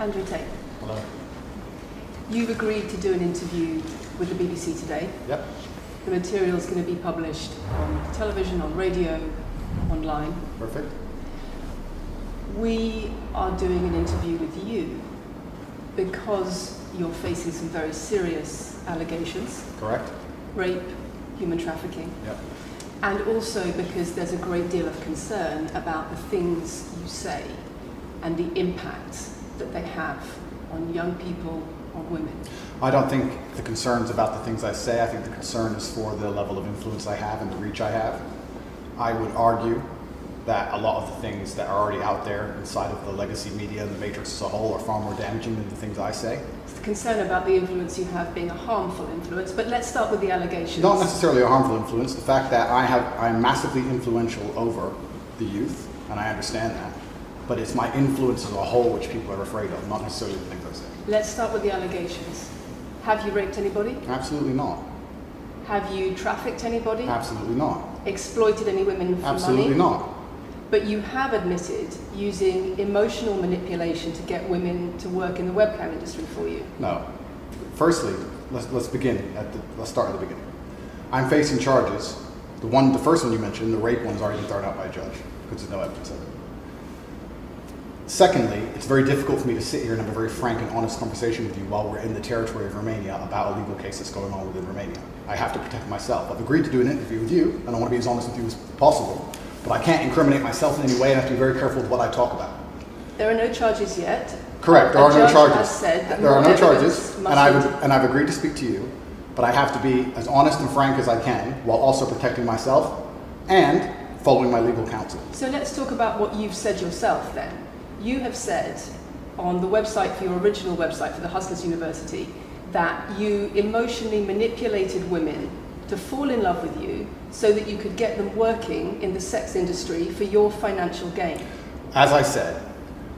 Andrew Tate. Hello. You've agreed to do an interview with the BBC today. Yep. The material is going to be published on television, on radio, online. Perfect. We are doing an interview with you because you're facing some very serious allegations. Correct. Rape, human trafficking. Yep. And also because there's a great deal of concern about the things you say and the impact that they have on young people, on women. I don't think the concern's about the things I say. I think the concern is for the level of influence I have and the reach I have. I would argue that a lot of the things that are already out there inside of the legacy media and the matrix as a whole are far more damaging than the things I say. It's the concern about the influence you have being a harmful influence, but let's start with the allegations. Not necessarily a harmful influence. The fact that I'm massively influential over the youth, and I understand that, but it's my influence as a whole which people are afraid of, not necessarily the things I say. Let's start with the allegations. Have you raped anybody? Absolutely not. Have you trafficked anybody? Absolutely not. Exploited any women for money? Absolutely not. But you have admitted using emotional manipulation to get women to work in the webcam industry for you. No. Firstly, let's begin let's start at the beginning. I'm facing charges. The first one you mentioned, the rape one's already been thrown out by a judge because there's no evidence of it. Secondly, it's very difficult for me to sit here and have a very frank and honest conversation with you while we're in the territory of Romania about a legal case that's going on within Romania. I have to protect myself. I've agreed to do an interview with you, and I want to be as honest with you as possible, but I can't incriminate myself in any way, and I have to be very careful with what I talk about. There are no charges yet. Correct, there are no charges. Has said that there are no charges, and must I've agreed to speak to you, but I have to be as honest and frank as I can while also protecting myself and following my legal counsel. So let's talk about what you've said yourself then. You have said on the website for your original website for the Hustlers University that you emotionally manipulated women to fall in love with you so that you could get them working in the sex industry for your financial gain. As I said,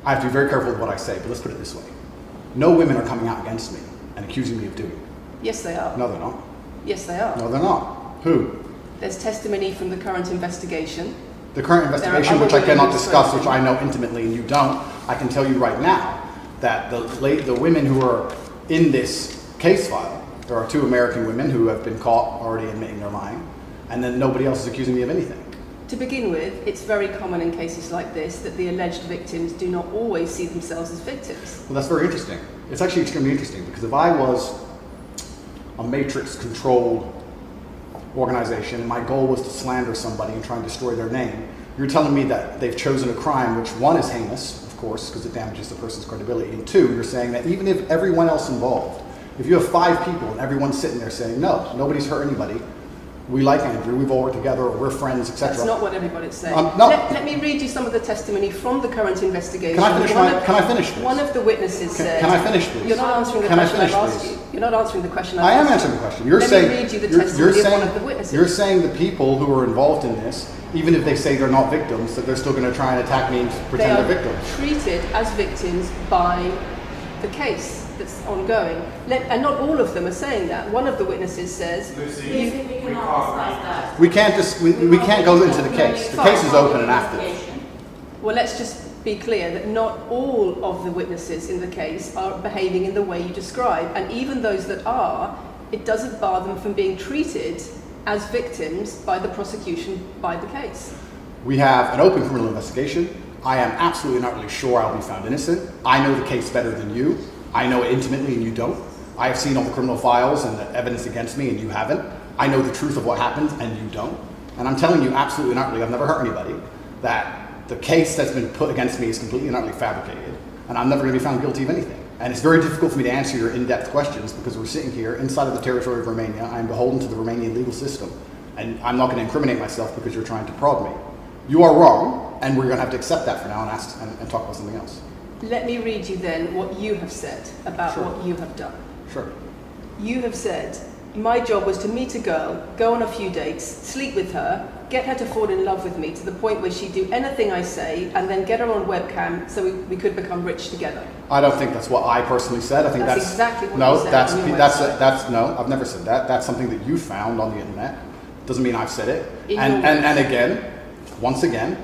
I have to be very careful with what I say, but let's put it this way. No women are coming out against me and accusing me of doing it. Yes, they are. No, they're not. Yes, they are. No, they're not. Who? There's testimony from the current investigation. The current investigation, which I cannot discuss, which I know intimately and you don't, I can tell you right now that the women who are in this case file, there are 2 American women who have been caught already admitting they're lying, and then nobody else is accusing me of anything. To begin with, it's very common in cases like this that the alleged victims do not always see themselves as victims. Well, that's very interesting. It's actually extremely interesting because if I was a matrix-controlled organization and my goal was to slander somebody and try and destroy their name, you're telling me that they've chosen a crime which, 1, is heinous, of course, because it damages the person's credibility, and 2, you're saying that even if everyone else involved, if you have 5 people and everyone's sitting there saying, no, nobody's hurt anybody, we like Andrew, we've all worked together, we're friends, etc. That's not what everybody's saying. No. Let me read you some of the testimony from the current investigation. Can I finish this? One of the witnesses said... Can I finish, please? You're not answering the question I've asked you. You're not answering the question I've asked you. I am answering the question. Let me read you the testimony of one of the witnesses. You're saying the people who are involved in this, even if they say they're not victims, that they're still going to try and attack me and pretend they're victims. They are treated as victims by the case that's ongoing. And not all of them are saying that. One of the witnesses says... We can't go into the case. The case is open and active. Well, let's just be clear that not all of the witnesses in the case are behaving in the way you describe. And even those that are, it doesn't bar them from being treated as victims by the prosecution, by the case. We have an open criminal investigation. I am absolutely and utterly sure I'll be found innocent. I know the case better than you. I know it intimately and you don't. I have seen all the criminal files and the evidence against me and you haven't. I know the truth of what happened and you don't. And I'm telling you absolutely and utterly, I've never hurt anybody, that the case that's been put against me is completely and utterly fabricated. And I'm never going to be found guilty of anything. And it's very difficult for me to answer your in-depth questions because we're sitting here inside of the territory of Romania. I'm beholden to the Romanian legal system. And I'm not going to incriminate myself because you're trying to prod me. You are wrong, and we're going to have to accept that for now and talk about something else. Let me read you then what you have said about what you have done. Sure. You have said, my job was to meet a girl, go on a few dates, sleep with her, get her to fall in love with me to the point where she'd do anything I say, and then get her on webcam so we could become rich together. I don't think that's what I personally said. I think that's exactly what you said. No, I've never said that. That's something that you found on the internet. Doesn't mean I've said it. And again, once again,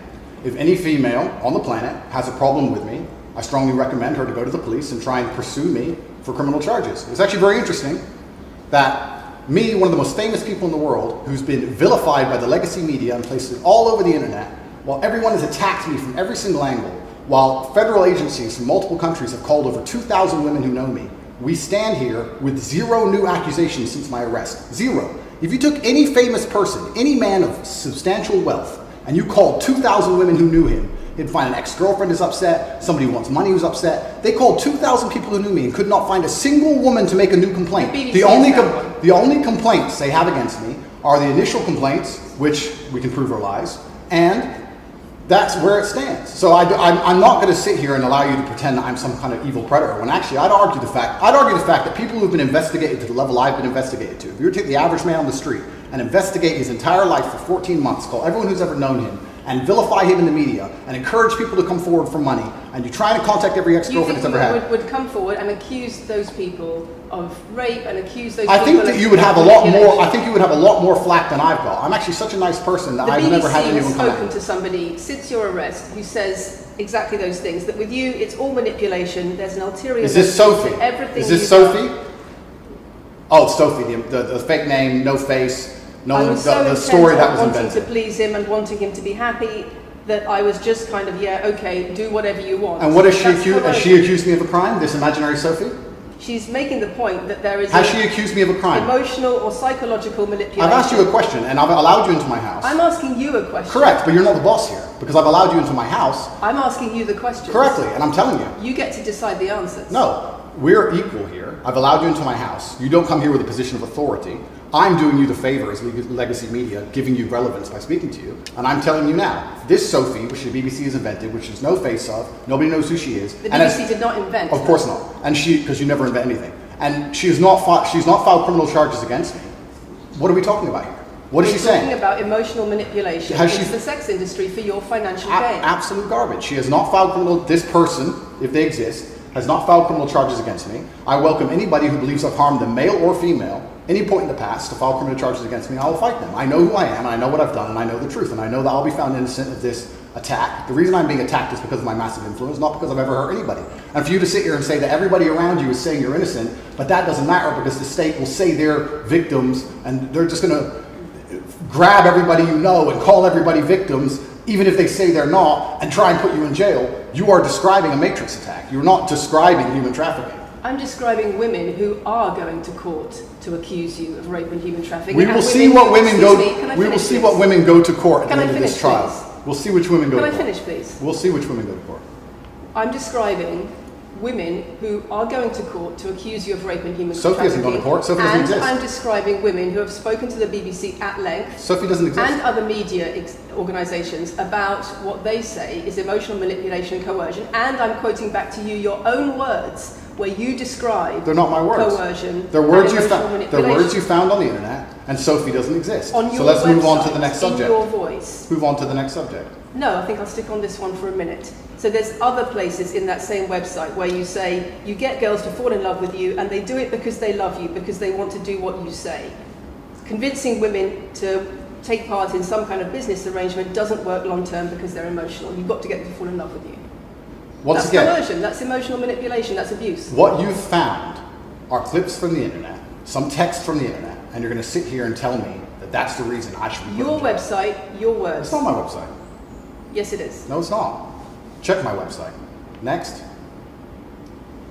if any female on the planet has a problem with me, I strongly recommend her to go to the police and try and pursue me for criminal charges. It's actually very interesting that me, one of the most famous people in the world, who's been vilified by the legacy media and places all over the internet, while everyone has attacked me from every single angle, while federal agencies from multiple countries have called over 2,000 women who know me, we stand here with 0 new accusations since my arrest. 0. If you took any famous person, any man of substantial wealth, and you called 2,000 women who knew him, he'd find an ex-girlfriend is upset, somebody who wants money who's upset. They called 2,000 people who knew me and could not find a single woman to make a new complaint. The only complaints they have against me are the initial complaints, which we can prove are lies, and that's where it stands. So I'm not going to sit here and allow you to pretend that I'm some kind of evil predator, when actually I'd argue the fact that people who've been investigated to the level I've been investigated to, if you were to take the average man on the street and investigate his entire life for 14 months, call everyone who's ever known him, and vilify him in the media, and encourage people to come forward for money, and you try to contact every ex-girlfriend that's ever had. Would come forward and accuse those people of rape and accuse those I people think that you would have a lot more. I think you would have a lot more flack than I've got. I'm actually such a nice person that I've never had anyone come at me. The BBC has spoken to somebody since your arrest who says exactly those things. That with you, it's all manipulation. There's an ulterior. Is this Sophie? Everything. Is this Sophie? Oh, it's Sophie. The fake name, no face, the story that was invented. Wanting to please him and wanting him to be happy. That I was just kind of, yeah, okay, do whatever you want. And what is she accused? Has she accused me of a crime? This imaginary Sophie? She's making the point that there is. Has she accused me of a crime? Emotional or psychological manipulation. I've asked you a question, and I've allowed you into my house. I'm asking you a question. Correct, but you're not the boss here because I've allowed you into my house. I'm asking you the question. Correctly, and I'm telling you. You get to decide the answers. No, we're equal here. I've allowed you into my house. You don't come here with a position of authority. I'm doing you the favor as legacy media, giving you relevance by speaking to you. And I'm telling you now, this Sophie, which the BBC has invented, which there's no face of, nobody knows who she is. The BBC did not invent. Of course not. And because you never invent anything. And she's not filed criminal charges against me. What are we talking about here? What is she saying? Talking about emotional manipulation into the sex industry for your financial gain. Absolute garbage. She has not filed criminal, this person, if they exist, has not filed criminal charges against me. I welcome anybody who believes I've harmed them, male or female, any point in the past to file criminal charges against me. I will fight them. I know who I am, and I know what I've done, and I know the truth, and I know that I'll be found innocent of this attack. The reason I'm being attacked is because of my massive influence, not because I've ever hurt anybody. And for you to sit here and say that everybody around you is saying you're innocent, but that doesn't matter because the state will say they're victims, and they're just going to grab everybody you know and call everybody victims, even if they say they're not, and try and put you in jail. You are describing a matrix attack. You're not describing human trafficking. I'm describing women who are going to court to accuse you of rape and human trafficking. We will see what women go. We will see what women go to court at the end of this trial. We'll see which women go to court. Can I finish, please? We'll see which women go to court. I'm describing women who are going to court to accuse you of rape and human trafficking. Sophie hasn't gone to court. Sophie doesn't exist. And I'm describing women who have spoken to the BBC at length. Sophie doesn't exist. And other media organisations about what they say is emotional manipulation and coercion. And I'm quoting back to you your own words where you describe. They're not my words. Coercion. They're words you found. They're words you found on the internet. And Sophie doesn't exist. On your so let's move on to the website, next subject. In your voice. Move on to the next subject. No, I think I'll stick on this one for a minute. So there's other places in that same website where you say you get girls to fall in love with you and they do it because they love you, because they want to do what you say. Convincing women to take part in some kind of business arrangement doesn't work long term because they're emotional. You've got to get them to fall in love with you. That's coercion, that's emotional manipulation, that's abuse. What you've found are clips from the internet, some text from the internet, and you're going to sit here and tell me that that's the reason I should be your website, your words. It's not my website. Yes, it is. No, it's not. Check my website. Next.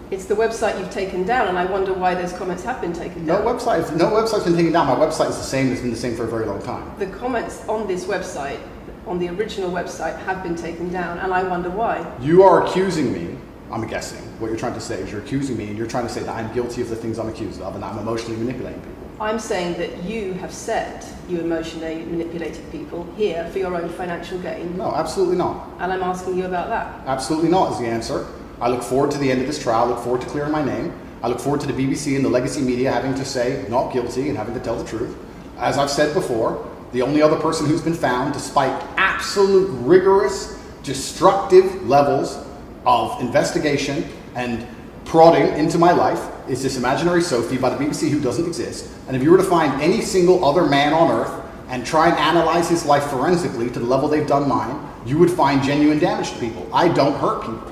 It's the website you've taken down, and I wonder why those comments have been taken down. No website's been taken down. My website is the same. It's been the same for a very long time. The comments on this website, on the original website, have been taken down, and I wonder why. You are accusing me, I'm guessing, what you're trying to say is you're accusing me, and you're trying to say that I'm guilty of the things I'm accused of, and that I'm emotionally manipulating people. I'm saying that you have said you emotionally manipulated people here for your own financial gain. No, absolutely not. And I'm asking you about that. Absolutely not is the answer. I look forward to the end of this trial. I look forward to clearing my name. I look forward to the BBC and the legacy media having to say not guilty and having to tell the truth. As I've said before, the only other person who's been found, despite absolute rigorous, destructive levels of investigation and prodding into my life, is this imaginary Sophie by the BBC who doesn't exist. And if you were to find any single other man on earth and try and analyze his life forensically to the level they've done mine, you would find genuine damage to people. I don't hurt people.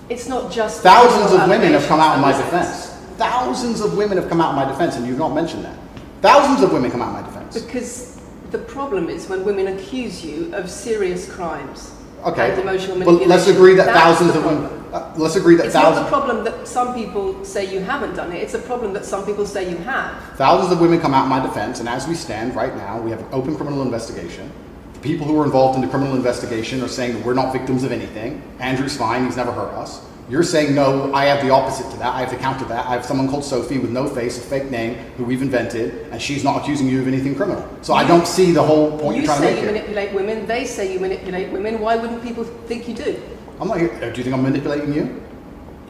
It's not just thousands of women have come out in my defense. Thousands of women have come out in my defense, and you've not mentioned that. Thousands of women come out in my defense. Because the problem is when women accuse you of serious crimes. Okay, and emotional but manipulation. let's agree that That's thousands the of women. problem. Let's agree that It's thousands. not the problem that some people say you haven't done it. It's a problem that some people say you have. Thousands of women come out in my defense, and as we stand right now, we have an open criminal investigation. The people who are involved in the criminal investigation are saying that we're not victims of anything. Andrew's fine, he's never hurt us. You're saying, no, I have the opposite to that. I have to counter that. I have someone called Sophie with no face, a fake name, who we've invented, and she's not accusing you of anything criminal. So I don't see the whole point you're trying to make here. You say you manipulate women, they say you manipulate women. Why wouldn't people think you do? I'm not here. Do you think I'm manipulating you?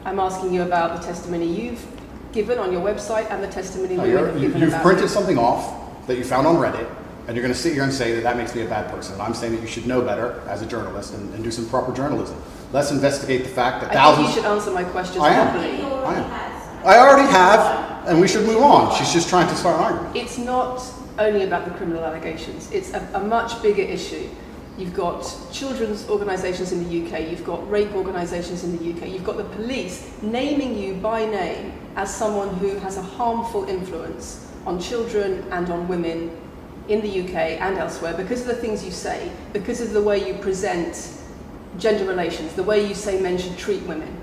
I'm asking you about the testimony you've given on your website and the testimony women have given You've about printed you. something off that you found on Reddit, and you're going to sit here and say that that makes me a bad person. And I'm saying that you should know better as a journalist and do some proper journalism. Let's investigate the fact that thousands... I think you should answer my questions I properly. am. I already have, and we should move on. She's just trying to start an argument. It's not only about the criminal allegations. It's a much bigger issue. You've got children's organisations in the UK, you've got rape organisations in the UK, you've got the police naming you by name as someone who has a harmful influence on children and on women in the UK and elsewhere because of the things you say, because of the way you present gender relations, the way you say men should treat women.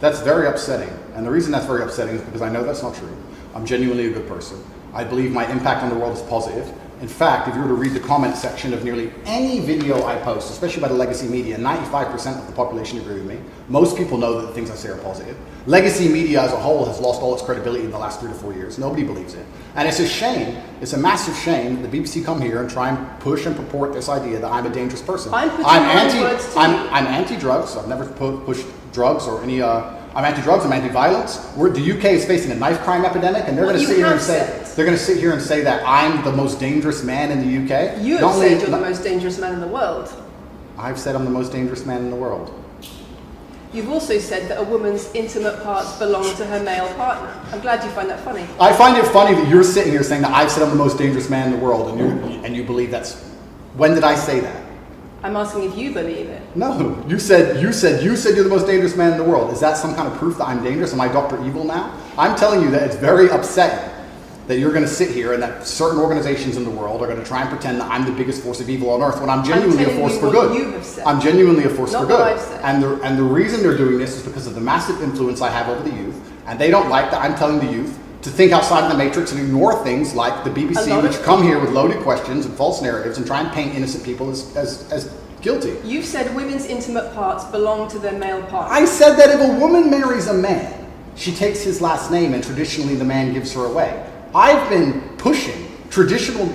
That's very upsetting. And the reason that's very upsetting is because I know that's not true. I'm genuinely a good person. I believe my impact on the world is positive. In fact, if you were to read the comment section of nearly any video I post, especially by the legacy media, 95% of the population agree with me. Most people know that the things I say are positive. Legacy media as a whole has lost all its credibility in the last 3 to 4 years. Nobody believes it. And it's a shame, it's a massive shame that the BBC come here and try and push and purport this idea that I'm a dangerous person. I'm anti-drugs. I've never pushed drugs or any... I'm anti-drugs, I'm anti-violence. The UK is facing a knife crime epidemic, and they're going to sit here and say that I'm the most dangerous man in the UK. You have said you're the most dangerous man in the world. I've said I'm the most dangerous man in the world. You've also said that a woman's intimate parts belong to her male partner. I'm glad you find that funny. I find it funny that you're sitting here saying that I've said I'm the most dangerous man in the world, and you believe that's... When did I say that? I'm asking if you believe it. No, you said you're the most dangerous man in the world. Is that some kind of proof that I'm dangerous? Am I Dr. Evil now? I'm telling you that it's very upsetting that you're going to sit here and that certain organizations in the world are going to try and pretend that I'm the biggest force of evil on earth when I'm genuinely a force for good. You have said. I'm genuinely a force for Not good. what I've said. And the reason they're doing this is because of the massive influence I have over the youth, and they don't like that I'm telling the youth to think outside of the matrix and ignore things like the BBC, which come here with loaded questions and false narratives and try and paint innocent people as guilty. You've said women's intimate parts belong to their male partner. I said that if a woman marries a man, she takes his last name and traditionally the man gives her away. I've been pushing traditional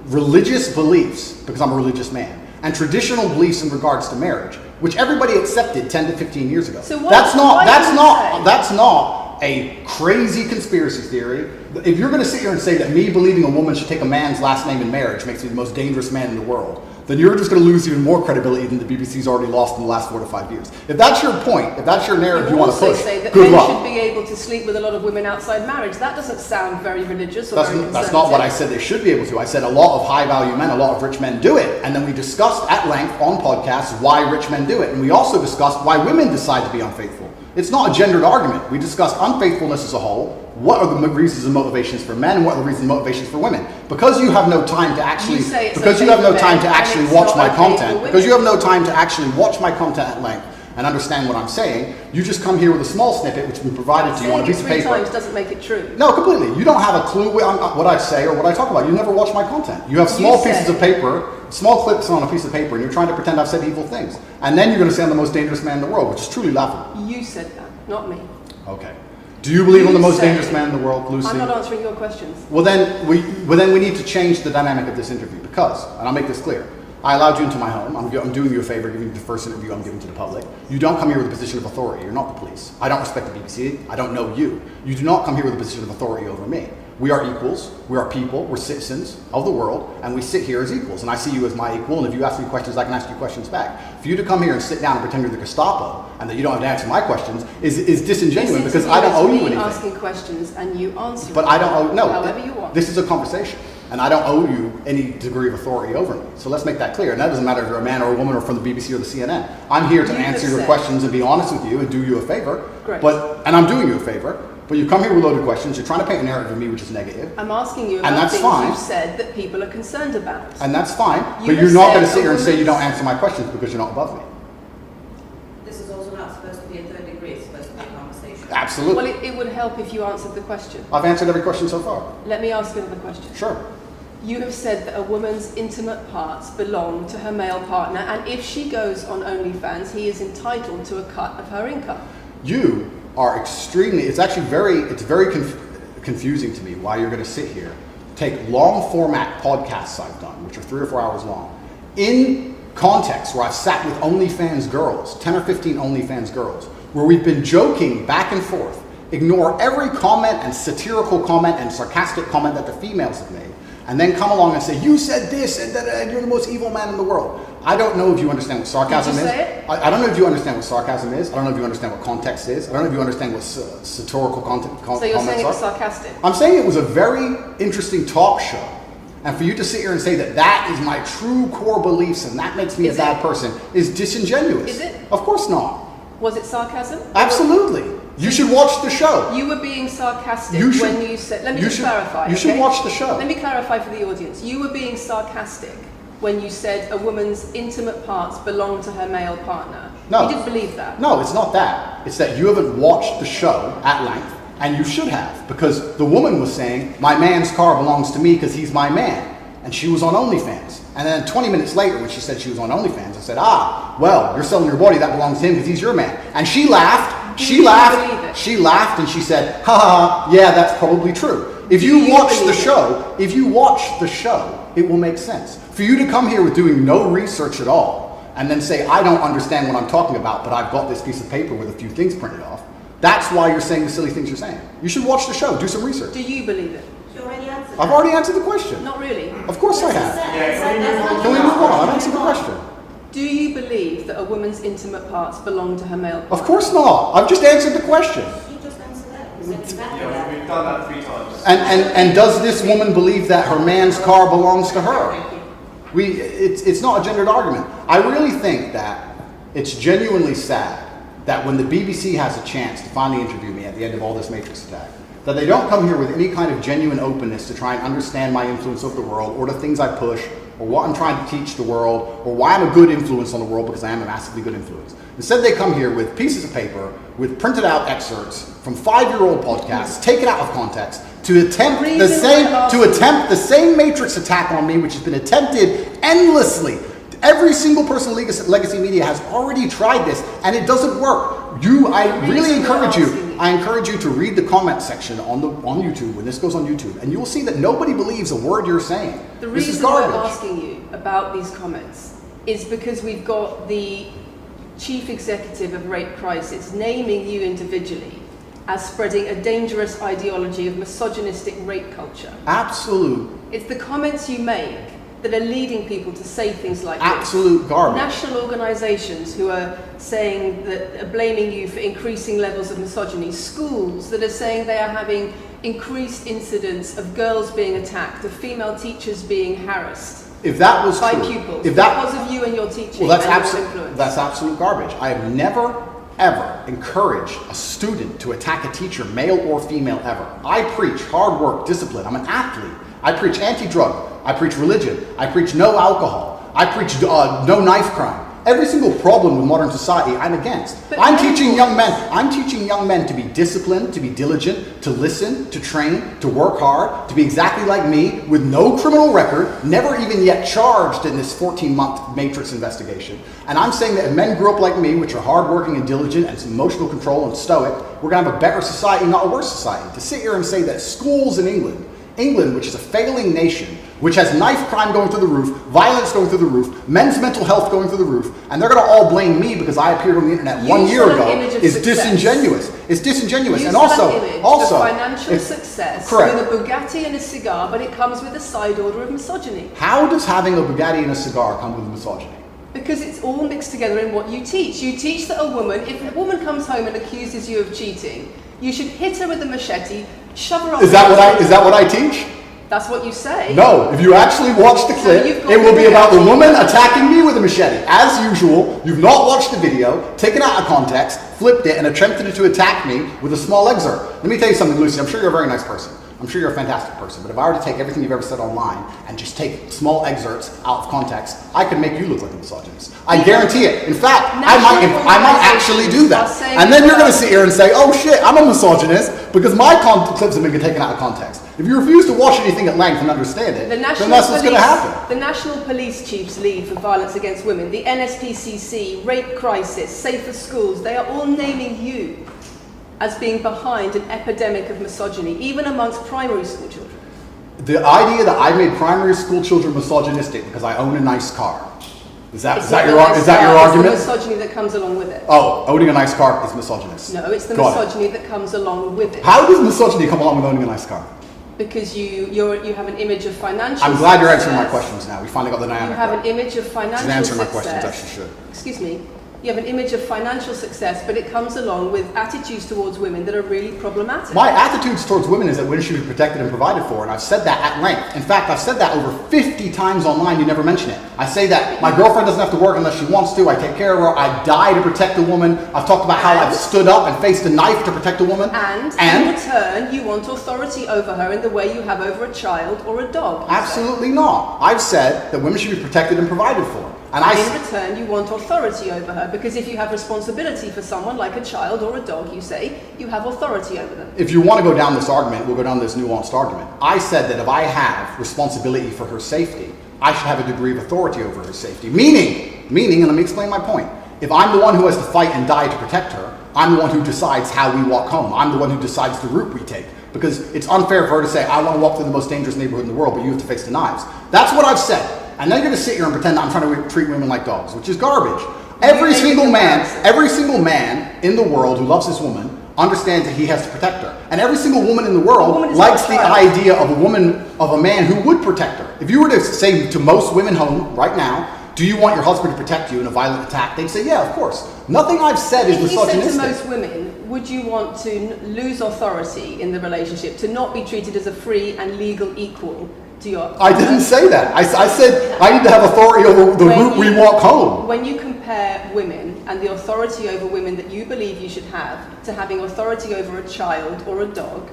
religious beliefs, because I'm a religious man, and traditional beliefs in regards to marriage, which everybody accepted 10 to 15 years ago. So that's not a crazy conspiracy theory. If you're going to sit here and say that me believing a woman should take a man's last name in marriage makes me the most dangerous man in the world, then you're just going to lose even more credibility than the BBC's already lost in the last 4 to 5 years. If that's your point, if that's your narrative you want to push, say that good men luck. should be able to sleep with a lot of women outside marriage. That doesn't sound very religious or very conservative. That's not what I said they should be able to. I said a lot of high-value men, a lot of rich men do it. And then we discussed at length on podcasts why rich men do it. And we also discussed why women decide to be unfaithful. It's not a gendered argument. We discussed unfaithfulness as a whole. What are the reasons and motivations for men, and what are the reasons and motivations for women? Because you have no time to actually, watch my content, because you have no time to actually watch my content at length and understand what I'm saying, you just come here with a small snippet which has been provided to you on a piece of paper. 3 times doesn't make it true. No, completely. You don't have a clue what I say or what I talk about. You never watch my content. You have small pieces of paper, small clips on a piece of paper, and you're trying to pretend I've said evil things. And then you're going to say I'm the most dangerous man in the world, which is truly laughable. You said that, not me. Okay. Do you believe I'm the most dangerous man in the world, Lucy? I'm not answering your questions. Well, then we need to change the dynamic of this interview because, and I'll make this clear, I allowed you into my home. I'm doing you a favor, giving you the first interview I'm giving to the public. You don't come here with a position of authority. You're not the police. I don't respect the BBC. I don't know you. You do not come here with a position of authority over me. We are equals. We are people. We're citizens of the world, and we sit here as equals. And I see you as my equal, and if you ask me questions, I can ask you questions back. For you to come here and sit down and pretend you're the Gestapo and that you don't have to answer my questions is disingenuous because I don't owe you anything. Asking questions and you answer. But I don't owe, no. However you want. This is a conversation. and I don't owe you any degree of authority over me. So let's make that clear. And that doesn't matter if you're a man or a woman or from the BBC or the CNN. I'm here to answer your questions and be honest with you and do you a favor. Great. And I'm doing you a favor. But you come here with loaded questions. You're trying to paint a narrative of me which is negative. I'm asking you about things you've said that people are concerned about. And that's fine. But you're not going to sit here and say you don't answer my questions because you're not above me. This is also not supposed to be a third degree. It's supposed to be a conversation. Absolutely. Well, it would help if you answered the question. I've answered every question so far. Let me ask another question. Sure. You have said that a woman's intimate parts belong to her male partner, and if she goes on OnlyFans, he is entitled to a cut of her income. You are extremely, it's very confusing to me why you're going to sit here, take long format podcasts I've done, which are 3 or 4 hours long, in context where I've sat with OnlyFans girls, 10 or 15 OnlyFans girls, where we've been joking back and forth, ignore every comment and satirical comment and sarcastic comment that the females have made, and then come along and say, you said this, and you're the most evil man in the world. I don't know if you understand what sarcasm is. I don't know if you understand what sarcasm is. I don't know if you understand what context is. I don't know if you understand what satirical comments are. So you're saying it was sarcastic? I'm saying it was a very interesting talk show. And for you to sit here and say that that is my true core beliefs and that makes me a bad person is disingenuous. Is it? Of course not. Was it sarcasm? Absolutely. You should watch the show. You were being sarcastic when you said... Let me just clarify. You should watch the show. Let me clarify for the audience. You were being sarcastic when you said a woman's intimate parts belong to her male partner. No. You didn't believe that. No, it's not that. It's that you haven't watched the show at length, and you should have, because the woman was saying, my man's car belongs to me because he's my man. And she was on OnlyFans. And then 20 minutes later, when she said she was on OnlyFans, I said, well, you're selling your body, that belongs to him because he's your man. And she laughed. She laughed and she said, yeah, that's probably true. If you watch the show, it will make sense. For you to come here with doing no research at all and then say, I don't understand what I'm talking about, but I've got this piece of paper with a few things printed off, that's why you're saying the silly things you're saying. You should watch the show, do some research. Do you believe it? You already answered I've already answered the question. Not really. Of course I have. Can we move on? I've answered the question. Do you believe that a woman's intimate parts belong to her male partner? Of course not. I've just answered the question. You just answered that. You said Yeah, we've done that 3 times. And does this woman believe that her man's car belongs to her? It's not a gendered argument. I really think that it's genuinely sad that when the BBC has a chance to finally interview me at the end of all this Matrix attack, that they don't come here with any kind of genuine openness to try and understand my influence over the world or the things I push or what I'm trying to teach the world or why I'm a good influence on the world, because I am a massively good influence. Instead, they come here with pieces of paper with printed out excerpts from 5-year-old podcasts, taken out of context, to attempt the same Matrix attack on me, which has been attempted endlessly. Every single person in Legacy Media has already tried this, and it doesn't work. I really encourage you. I encourage you to read the comment section on YouTube when this goes on YouTube, and you'll see that nobody believes a word you're saying. The reason we're asking you about these comments is because we've got the chief executive of Rape Crisis naming you individually as spreading a dangerous ideology of misogynistic rape culture. Absolute. It's the comments you make that are leading people to say things like absolute garbage. National organisations who are saying that are blaming you for increasing levels of misogyny. Schools that are saying they are having increased incidents of girls being attacked, of female teachers being harassed. If that was by true, pupils, because of you and your teaching, well, that's absolute garbage. I have never ever encouraged a student to attack a teacher, male or female, ever. I preach hard work, discipline. I'm an athlete. I preach anti-drug. I preach religion. I preach no alcohol. I preach no knife crime. Every single problem with modern society, I'm against. I'm teaching young men to be disciplined, to be diligent, to listen, to train, to work hard, to be exactly like me, with no criminal record, never even yet charged in this 14-month Matrix investigation. And I'm saying that if men grew up like me, which are hardworking and diligent and emotional control and stoic, we're going to have a better society, not a worse society. To sit here and say that schools in England, which is a failing nation, which has knife crime going through the roof, violence going through the roof, men's mental health going through the roof, and they're going to all blame me because I appeared on the internet 1 year ago, is disingenuous. It's disingenuous. And also, financial success correct. With a Bugatti and a cigar, but it comes with a side order of misogyny. How does having a Bugatti and a cigar come with misogyny? Because it's all mixed together in what you teach. You teach that if a woman comes home and accuses you of cheating, you should hit her with a machete, shove her off. Is that what I teach? That's what you say. No, if you actually watch the clip, it will be about the woman attacking me with a machete. As usual, you've not watched the video, taken it out of context, flipped it, and attempted to attack me with a small excerpt. Let me tell you something, Lucy. I'm sure you're a very nice person. I'm sure you're a fantastic person. But if I were to take everything you've ever said online and just take small excerpts out of context, I could make you look like a misogynist. I guarantee it. In fact, I might actually do that. And then you're going to sit here and say, oh shit, I'm a misogynist because my clips have been taken out of context. If you refuse to watch anything at length and understand it, then that's what's going to happen. The National Police Chiefs League for Violence Against Women, the NSPCC, Rape Crisis, Safer Schools, they are all naming you as being behind an epidemic of misogyny, even amongst primary school children. The idea that I made primary school children misogynistic because I own a nice car. Is that your argument? It's the misogyny that comes along with it. Oh, owning a nice car is misogynist. No, it's the misogyny that comes along with it. How does misogyny come along with owning a nice car? Because you have an image of financial I'm glad you're answering my questions now. We finally got the dynamic. You have an image of financial success. She's answering my questions as she should. Excuse me. You have an image of financial success, but it comes along with attitudes towards women that are really problematic. My attitudes towards women is that women should be protected and provided for, and I've said that at length. In fact, I've said that over 50 times online, you never mention it. I say that my girlfriend doesn't have to work unless she wants to, I take care of her, I die to protect a woman. I've talked about how I've stood up and faced a knife to protect a woman. And in return, you want authority over her in the way you have over a child or a dog. Absolutely not. I've said that women should be protected and provided for. And in return, you want authority over her, because if you have responsibility for someone like a child or a dog, you say, you have authority over them. If you want to go down this argument, we'll go down this nuanced argument. I said that if I have responsibility for her safety, I should have a degree of authority over her safety. Meaning, and let me explain my point. If I'm the one who has to fight and die to protect her, I'm the one who decides how we walk home. I'm the one who decides the route we take. Because it's unfair for her to say, I want to walk through the most dangerous neighborhood in the world, but you have to face the knives. That's what I've said. And then you're going to sit here and pretend that I'm trying to treat women like dogs, which is garbage. Every single man in the world who loves his woman understands that he has to protect her. And every single woman in the world likes the idea of a man who would protect her. If you were to say to most women home right now, do you want your husband to protect you in a violent attack? They'd say, yeah, of course. Nothing I've said is misogynistic. If you said to most women, would you want to lose authority in the relationship, to not be treated as a free and legal equal? I didn't say that. I said I need to have authority over the route we walk home. When you compare women and the authority over women that you believe you should have to having authority over a child or a dog,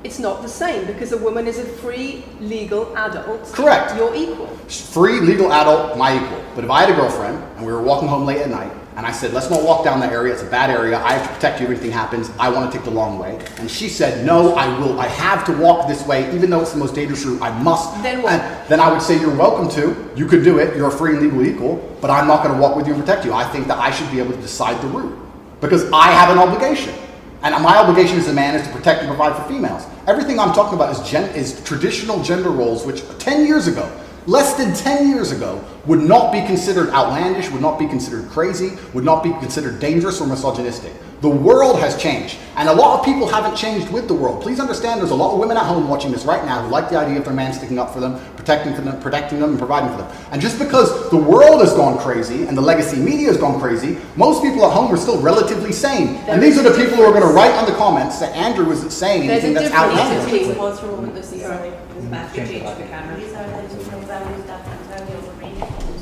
it's not the same, because a woman is a free, legal adult. Correct. You're equal. Free, legal adult, my equal. But if I had a girlfriend and we were walking home late at night, and I said, let's not walk down that area, it's a bad area, I have to protect you if anything happens, I want to take the long way. And she said, no, I have to walk this way, even though it's the most dangerous route, I must. Then what? And then I would say, you're welcome to, you could do it, you're a free and legal equal, but I'm not going to walk with you and protect you. I think that I should be able to decide the route, because I have an obligation. And my obligation as a man is to protect and provide for females. Everything I'm talking about is traditional gender roles, which 10 years ago, less than 10 years ago, would not be considered outlandish, would not be considered crazy, would not be considered dangerous or misogynistic. The world has changed, and a lot of people haven't changed with the world. Please understand, there's a lot of women at home watching this right now who like the idea of their man sticking up for them, protecting them, and providing for them. And just because the world has gone crazy and the legacy media has gone crazy, most people at home are still relatively sane. And these are the people who are going to write on the comments that Andrew isn't saying anything that's outlandish.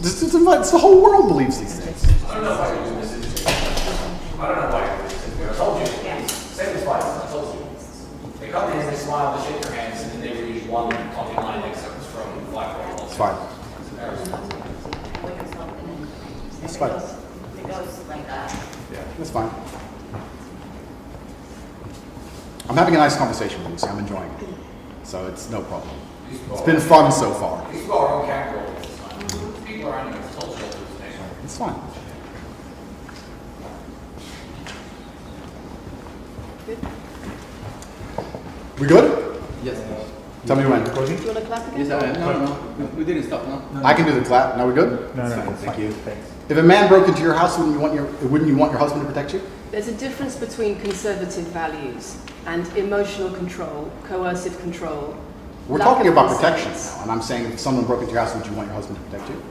It's the whole world believes these things. I don't know why you're doing this. I don't know why you're doing this. I told you. Same as twice. I told you. They come in, they smile, they shake their hands, and then they read one talking line excerpts from Black. It's fine. It's fine. It goes like that. Yeah, that's fine. I'm having a nice conversation with you, so I'm enjoying it. So it's no problem. It's been fun so far. These people are our own category. People are on it's cultural. It's fine. We good? Yes. Tell me when. Do you want to clap again? Yes, no. We didn't stop, no? I can do the clap. Now we good? No, thank you. Thanks. If a man broke into your house, wouldn't you want your husband to protect you? There's a difference between conservative values and emotional control, coercive control. We're talking about protection now, and I'm saying if someone broke into your house, would you want your husband to protect you?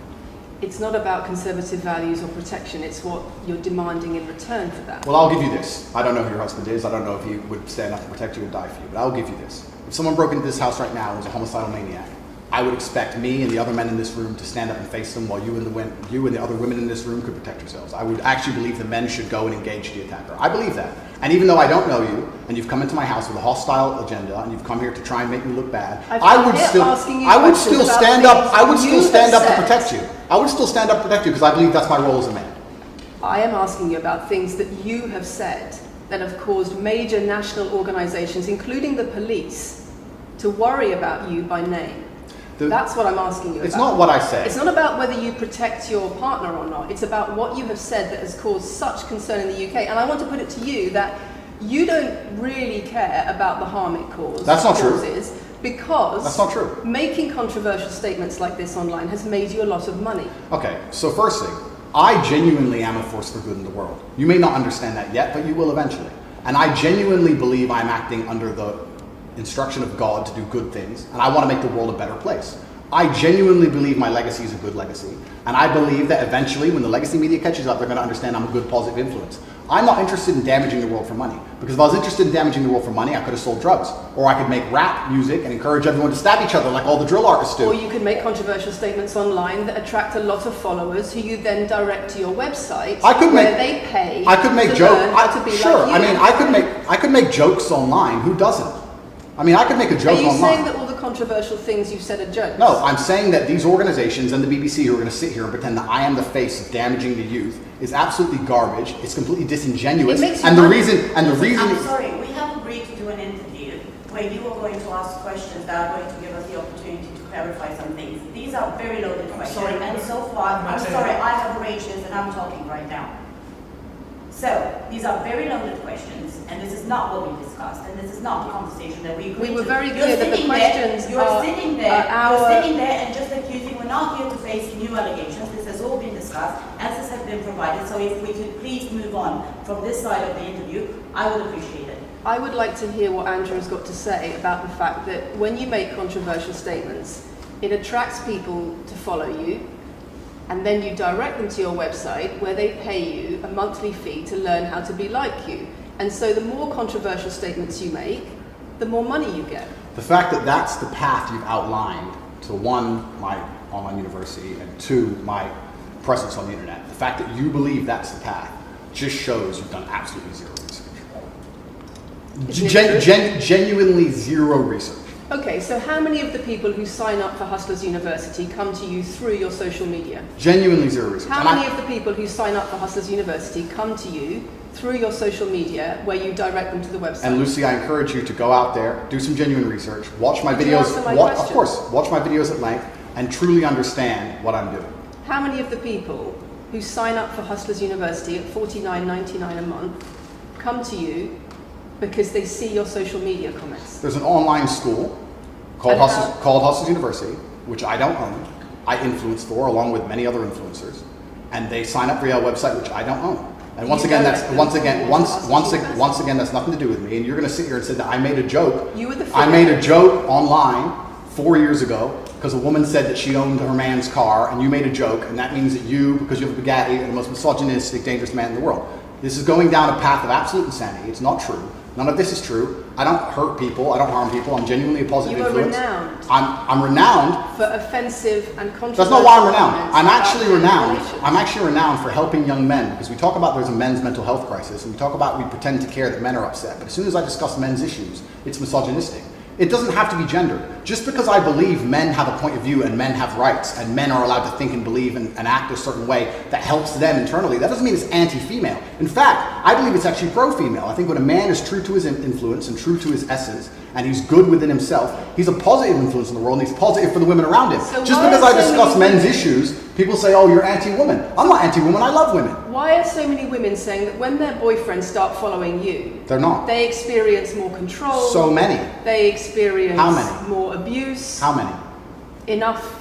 It's not about conservative values or protection, it's what you're demanding in return for that. Well, I'll give you this. I don't know who your husband is. I don't know if he would stand up and protect you or die for you, but I'll give you this. If someone broke into this house right now and was a homicidal maniac, I would expect me and the other men in this room to stand up and face them while you and the other women in this room could protect yourselves. I would actually believe the men should go and engage the attacker. I believe that. And even though I don't know you, and you've come into my house with a hostile agenda, and you've come here to try and make me look bad, I would still stand up to protect you. I would still stand up to protect you because I believe that's my role as a man. I am asking you about things that you have said that have caused major national organizations, including the police, to worry about you by name. That's what I'm asking you about. It's not what I say. It's not about whether you protect your partner or not. It's about what you have said that has caused such concern in the UK. And I want to put it to you that you don't really care about the harm it causes. That's not true. Because that's not true. Making controversial statements like this online has made you a lot of money. Okay, so first thing, I genuinely am a force for good in the world. You may not understand that yet, but you will eventually. And I genuinely believe I'm acting under the instruction of God to do good things, and I want to make the world a better place. I genuinely believe my legacy is a good legacy, and I believe that eventually when the legacy media catches up, they're going to understand I'm a good positive influence. I'm not interested in damaging the world for money, because if I was interested in damaging the world for money, I could have sold drugs, or I could make rap music and encourage everyone to stab each other like all the drill artists do. Or you could make controversial statements online that attract a lot of followers who you then direct to your website where they pay I could make to learn how to be sure, like you. I mean, I could make jokes online. Who doesn't? I mean, I could make a joke online. Are you saying that all the controversial things you've said are jokes? No, I'm saying that these organizations and the BBC who are going to sit here and pretend that I am the face of damaging the youth is absolutely garbage. It's completely disingenuous. It makes you and the money. reason I'm sorry, we have agreed to do an interview where you are going to ask questions that are going to give us the opportunity to clarify some things. These are very loaded questions. Sorry. And so far, I'm sorry, I have arranged this and I'm talking right now. So, these are very loaded questions, and this is not what we discussed, and this is not the conversation that we agreed to. We were very clear that the questions You're sitting there and just accusing, we're not here to face new allegations. This has all been discussed, answers have been provided, so if we could please move on from this side of the interview, I would appreciate it. I would like to hear what Andrew's got to say about the fact that when you make controversial statements, it attracts people to follow you, and then you direct them to your website where they pay you a monthly fee to learn how to be like you. And so the more controversial statements you make, the more money you get. The fact that that's the path you've outlined to one, my online university, and two, my presence on the internet, the fact that you believe that's the path just shows you've done absolutely zero research. Genuinely zero research. Okay, so how many of the people who sign up for Hustlers University come to you through your social media? Genuinely zero research. How many of the people who sign up for Hustlers University come to you through your social media where you direct them to the website? And Lucy, I encourage you to go out there, do some genuine research, watch my videos, of course, watch my videos at length, and truly understand what I'm doing. How many of the people who sign up for Hustlers University at $49.99 a month come to you because they see your social media comments? There's an online school called Hustlers University, which I don't own. I influence for, along with many other influencers, and they sign up for your website, which I don't own. And once again, that's nothing to do with me. And you're going to sit here and say that I made a joke. I made a joke online 4 years ago because a woman said that she owned her man's car, and you made a joke, and that means that you, because you have a Bugatti, are the most misogynistic, dangerous man in the world. This is going down a path of absolute insanity. It's not true. None of this is true. I don't hurt people. I don't harm people. I'm genuinely a positive influence. You are renowned. I'm renowned for offensive and controversial. That's not why I'm renowned. I'm actually renowned. I'm actually renowned for helping young men, because we talk about there's a men's mental health crisis, and we pretend to care that men are upset. But as soon as I discuss men's issues, it's misogynistic. It doesn't have to be gendered. Just because I believe men have a point of view and men have rights and men are allowed to think and believe and act a certain way that helps them internally, that doesn't mean it's anti-female. In fact, I believe it's actually pro-female. I think when a man is true to his influence and true to his essence, and he's good within himself, he's a positive influence in the world, and he's positive for the women around him. So just because I discuss men's issues, people say, oh, you're anti-woman. I'm not anti-woman, I love women. Why are so many women saying that when their boyfriends start following you, they're not. They experience more control. So many. They experience How many? More abuse. How many? Enough.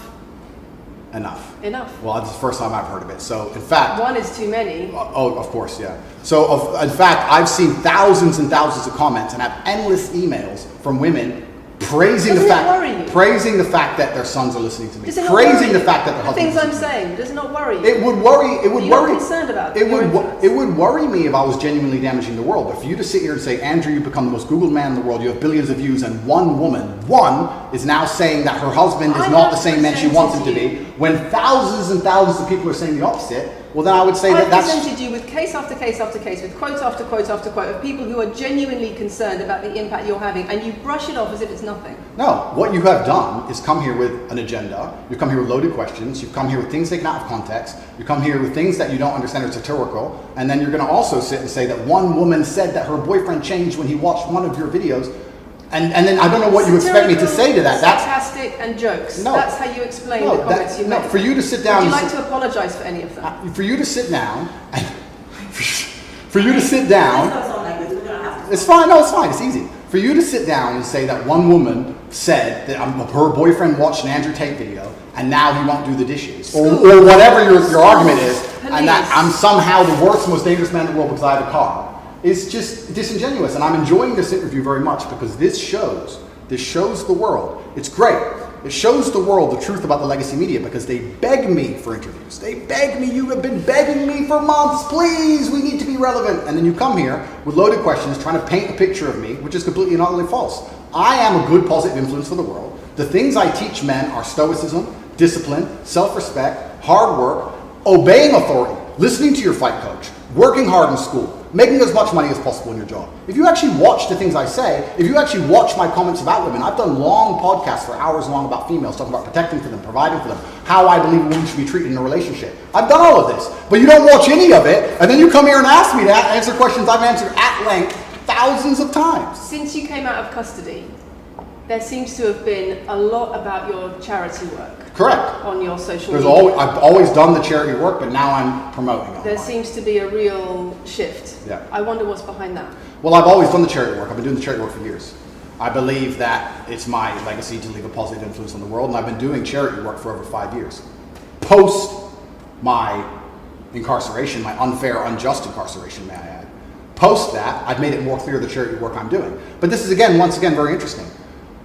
Well, that's the first time I've heard of it. So, in fact... One is too many. Oh, of course, yeah. So, in fact, I've seen thousands and thousands of comments and have endless emails from women praising Doesn't the it worry you? fact, praising the fact that their sons are listening to me, Does it not praising worry the you? fact that their The things husbands I'm listen to me. saying, does it not worry you? It would worry. It would Are you not worry. concerned about it your would. influence? It would worry me if I was genuinely damaging the world. But for you to sit here and say, Andrew, you've become the most Googled man in the world. You have billions of views, and one woman, is now saying that her husband is I not have the same man she presented wants him to you. be, when thousands and thousands of people are saying the opposite. Well, then I would say I that that's. presented you with case after case after case, with quote after quote after quote of people who are genuinely concerned about the impact you're having, and you brush it off as if it's nothing. No, what you have done is come here with an agenda. You've come here with loaded questions. You've come here with things taken out of context. You come here with things that you don't understand are satirical. And then you're going to also sit and say that one woman said that her boyfriend changed when he watched one of your videos. And then I don't know what you expect me to say to that. That's sarcastic and jokes. No. That's how you explain the comments you make. for you to sit down. Would you and like to apologise for any of them? For you to sit down, and for you to sit down. It's fine. No, it's fine. It's easy. For you to sit down and say that one woman said that her boyfriend watched an Andrew Tate video and now he won't do the dishes, or whatever your argument is, and that I'm somehow the worst, most dangerous man in the world because I have a car, is just disingenuous. And I'm enjoying this interview very much because this shows the world. It's great. It shows the world the truth about the legacy media because they beg me for interviews. They beg me, you have been begging me for months, please, we need to be relevant. And then you come here with loaded questions trying to paint a picture of me, which is completely and utterly false. I am a good positive influence for the world. The things I teach men are stoicism, discipline, self-respect, hard work, obeying authority, listening to your fight coach, working hard in school, making as much money as possible in your job. If you actually watch the things I say, if you actually watch my comments about women, I've done long podcasts for hours long about females, talking about protecting for them, providing for them, how I believe a woman should be treated in a relationship. I've done all of this, but you don't watch any of it, and then you come here and ask me to answer questions I've answered at length thousands of times. Since you came out of custody, there seems to have been a lot about your charity work. Correct. On your social There's media. I've always done the charity work, but now I'm promoting it. There seems to be a real shift. Yeah. I wonder what's behind that. Well, I've always done the charity work. I've been doing the charity work for years. I believe that it's my legacy to leave a positive influence on the world, and I've been doing charity work for over 5 years. Post my incarceration, my unfair, unjust incarceration, may I add. Post that, I've made it more clear the charity work I'm doing. But this is, once again, very interesting.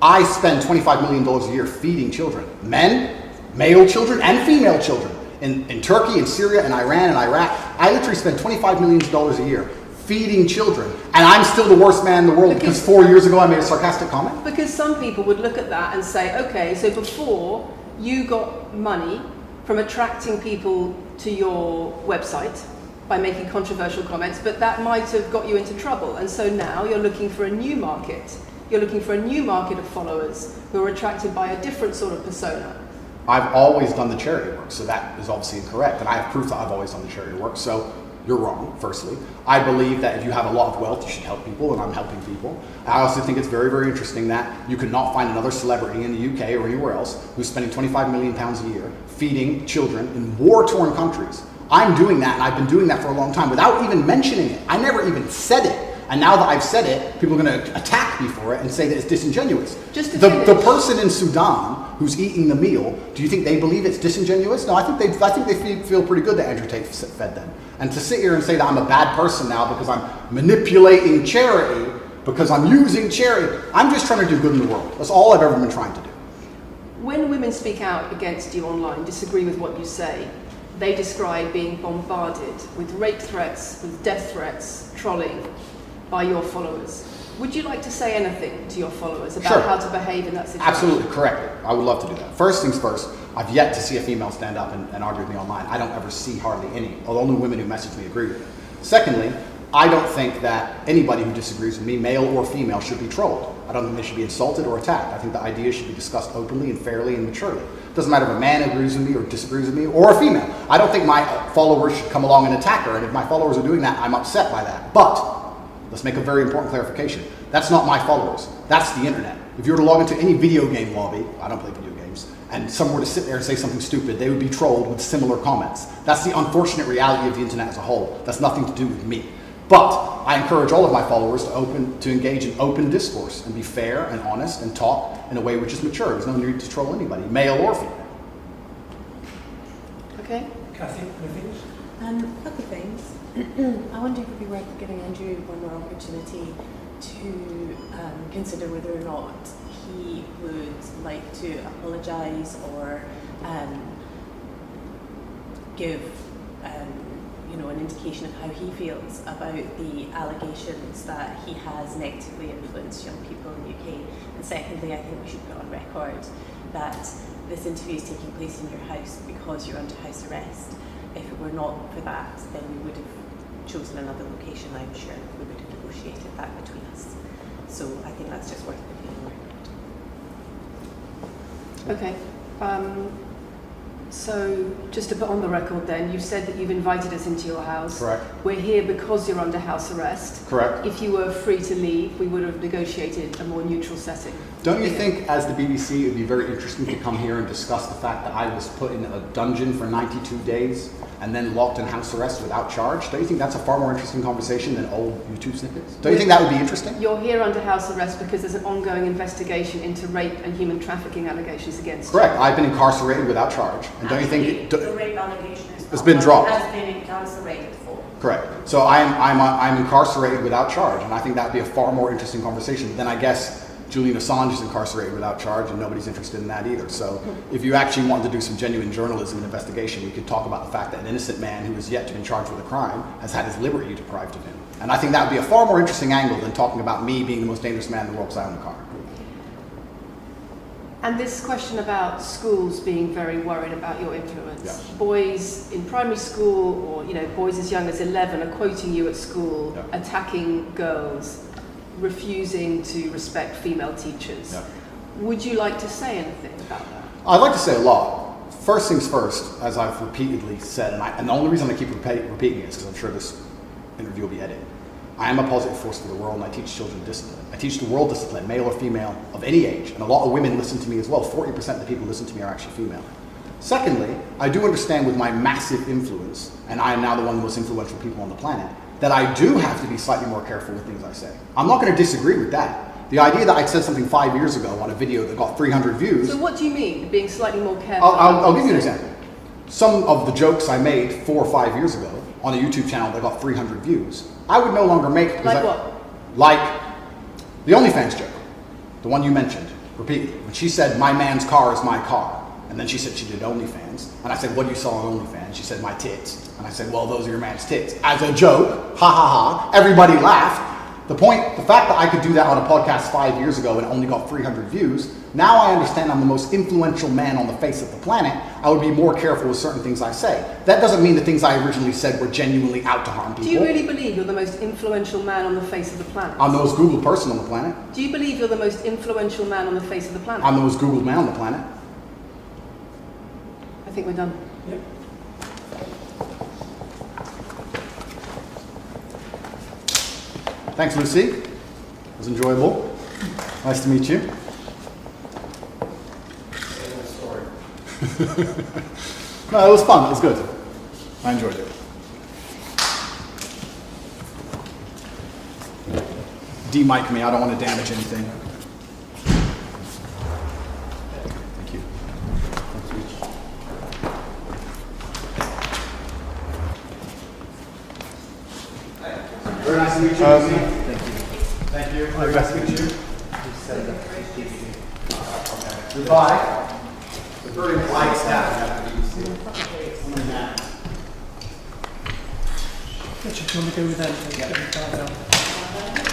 I spend $25 million a year feeding children. Men, male children, and female children. In Turkey, in Syria, in Iran, and Iraq. I literally spend $25 million a year feeding children. And I'm still the worst man in the world because 4 years ago I made a sarcastic comment? Because some people would look at that and say, okay, so before you got money from attracting people to your website by making controversial comments, but that might have got you into trouble. And so now you're looking for a new market. You're looking for a new market of followers who are attracted by a different sort of persona. I've always done the charity work, so that is obviously incorrect. And I have proof that I've always done the charity work, so you're wrong, firstly. I believe that if you have a lot of wealth, you should help people, and I'm helping people. I also think it's very, very interesting that you could not find another celebrity in the UK or anywhere else who's spending £25 million a year feeding children in war-torn countries. I'm doing that, and I've been doing that for a long time without even mentioning it. I never even said it. And now that I've said it, people are going to attack me for it and say that it's disingenuous. The person in Sudan who's eating the meal, do you think they believe it's disingenuous? No, I think they feel pretty good that Andrew Tate fed them. And to sit here and say that I'm a bad person now because I'm manipulating charity, because I'm using charity, I'm just trying to do good in the world. That's all I've ever been trying to do. When women speak out against you online, disagree with what you say, they describe being bombarded with rape threats, with death threats, trolling by your followers. Would you like to say anything to your followers about how to behave in that situation? Absolutely, correctly. I would love to do that. First things first, I've yet to see a female stand up and argue with me online. I don't ever see hardly any. Only women who message me agree with me. Secondly, I don't think that anybody who disagrees with me, male or female, should be trolled. I don't think they should be insulted or attacked. I think the ideas should be discussed openly and fairly and maturely. It doesn't matter if a man agrees with me or disagrees with me, or a female. I don't think my followers should come along and attack her, and if my followers are doing that, I'm upset by that. But let's make a very important clarification. That's not my followers. That's the internet. If you were to log into any video game lobby, I don't play video games, and someone were to sit there and say something stupid, they would be trolled with similar comments. That's the unfortunate reality of the internet as a whole. That's nothing to do with me. But I encourage all of my followers to engage in open discourse and be fair and honest and talk in a way which is mature. There's no need to troll anybody, male or female. Okay. Kathy, anything? A couple of things. I wonder if it would be worth giving Andrew one more opportunity to consider whether or not he would like to apologise or give an indication of how he feels about the allegations that he has negatively influenced young people in the UK. And secondly, I think we should put on record that this interview is taking place in your house because you're under house arrest. If it were not for that, then we would have chosen another location, I'm sure. We would have negotiated that between us. So I think that's just worth putting on record. Okay. So, just to put on the record then, you've said that you've invited us into your house. Correct. We're here because you're under house arrest. Correct. If you were free to leave, we would have negotiated a more neutral setting. Don't you think, as the BBC, it would be very interesting to come here and discuss the fact that I was put in a dungeon for 92 days and then locked in house arrest without charge? Don't you think that's a far more interesting conversation than old YouTube snippets? Don't you think that would be interesting? You're here under house arrest because there's an ongoing investigation into rape and human trafficking allegations against Correct. I've been incarcerated without charge. And don't you think the rape allegation it's been dropped? Has been incarcerated for. Correct. So I'm incarcerated without charge, and I think that would be a far more interesting conversation than I guess Julian Assange is incarcerated without charge, and nobody's interested in that either. So if you actually wanted to do some genuine journalism and investigation, we could talk about the fact that an innocent man who is yet to be charged with a crime has had his liberty deprived of him. And I think that would be a far more interesting angle than talking about me being the most dangerous man in the world because I own a car. And this question about schools being very worried about your influence. Yes. Boys in primary school, or boys as young as 11, are quoting you at school, Yeah. attacking girls, refusing to respect female teachers. Yeah. Would you like to say anything about that? I'd like to say a lot. First things first, as I've repeatedly said, and the only reason I keep repeating it is because I'm sure this interview will be edited. I am a positive force for the world, and I teach children discipline. I teach the world discipline, male or female, of any age. And a lot of women listen to me as well. 40% of the people who listen to me are actually female. Secondly, I do understand with my massive influence, and I am now the one of the most influential people on the planet, that I do have to be slightly more careful with things I say. I'm not going to disagree with that. The idea that I said something 5 years ago on a video that got 300 views... So what do you mean, being slightly more careful? I'll give you an example. Some of the jokes I made 4 or 5 years ago on a YouTube channel that got 300 views, I would no longer make... Like what? Like the OnlyFans joke, the one you mentioned repeatedly. When she said, my man's car is my car. And then she said she did OnlyFans. And I said, what do you saw on OnlyFans? She said, my tits. And I said, well, those are your man's tits. As a joke, ha ha ha, everybody laughed. The fact that I could do that on a podcast 5 years ago and only got 300 views, now I understand I'm the most influential man on the face of the planet. I would be more careful with certain things I say. That doesn't mean the things I originally said were genuinely out to harm people. Do you really believe you're the most influential man on the face of the planet? I'm the most Googled person on the planet. Do you believe you're the most influential man on the face of the planet? I'm the most Googled man on the planet. I think we're done. Yep. Thanks, Lucy. It was enjoyable. Nice to meet you. No, it was fun. It was good. I enjoyed it. De-mic me. I don't want to damage anything. Thank you. Very nice to meet you. Lucy. Thank you. Thank you. Very nice to meet you. Goodbye. It's a very wide staff. Richard, do you want to go with them?